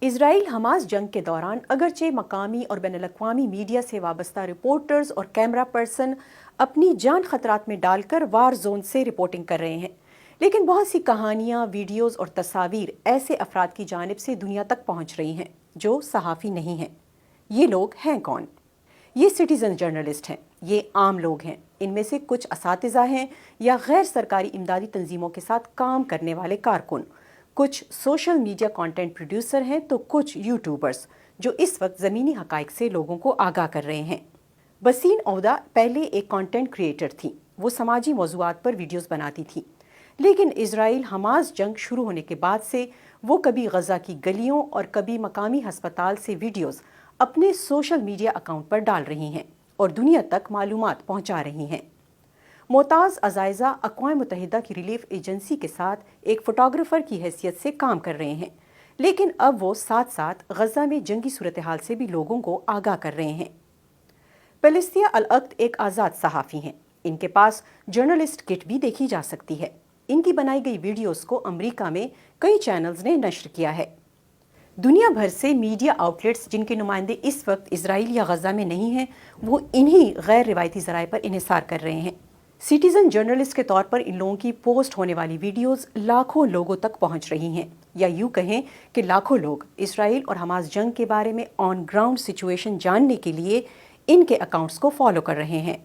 اسرائیل Hamas جنگ کے دوران اگرچہ مقامی اور بین الاقوامی میڈیا سے وابستہ رپورٹرز اور کیمرہ پرسن اپنی جان خطرات میں ڈال کر وار زون سے رپورٹنگ کر رہے ہیں، لیکن بہت سی کہانیاں، ویڈیوز اور تصاویر ایسے افراد کی جانب سے دنیا تک پہنچ رہی ہیں جو صحافی نہیں ہیں۔ یہ لوگ ہیں کون؟ یہ سٹیزن جرنلسٹ ہیں، یہ عام لوگ ہیں۔ ان میں سے کچھ اساتذہ ہیں یا غیر سرکاری امدادی تنظیموں کے ساتھ کام کرنے والے کارکن، کچھ سوشل میڈیا کانٹینٹ پروڈیوسر ہیں تو کچھ یوٹیوبرز جو اس وقت زمینی حقائق سے لوگوں کو آگاہ کر رہے ہیں۔ بسین عودہ پہلے ایک کانٹینٹ کریٹر تھی، وہ سماجی موضوعات پر ویڈیوز بناتی تھی، لیکن اسرائیل حماس جنگ شروع ہونے کے بعد سے وہ کبھی غزہ کی گلیوں اور کبھی مقامی ہسپتال سے ویڈیوز اپنے سوشل میڈیا اکاؤنٹ پر ڈال رہی ہیں اور دنیا تک معلومات پہنچا رہی ہیں۔ معتز عزائزہ اقوام متحدہ کی ریلیف ایجنسی کے ساتھ ایک فوٹوگرافر کی حیثیت سے کام کر رہے ہیں، لیکن اب وہ ساتھ ساتھ غزہ میں جنگی صورتحال سے بھی لوگوں کو آگاہ کر رہے ہیں۔ پلستیہ العقد ایک آزاد صحافی ہیں، ان کے پاس جرنلسٹ کٹ بھی دیکھی جا سکتی ہے۔ ان کی بنائی گئی ویڈیوز کو امریکہ میں کئی چینلز نے نشر کیا ہے۔ دنیا بھر سے میڈیا آؤٹلیٹس جن کے نمائندے اس وقت اسرائیل یا غزہ میں نہیں ہیں، وہ انہی غیر روایتی ذرائع پر انحصار کر رہے ہیں۔ سٹیزن جرنلسٹ کے طور پر ان لوگوں کی پوسٹ ہونے والی ویڈیوز لاکھوں لوگوں تک پہنچ رہی ہیں، یا یوں کہیں کہ لاکھوں لوگ اسرائیل اور حماس جنگ کے بارے میں آن گراؤنڈ سچویشن جاننے کے لیے ان کے اکاؤنٹس کو فالو کر رہے ہیں۔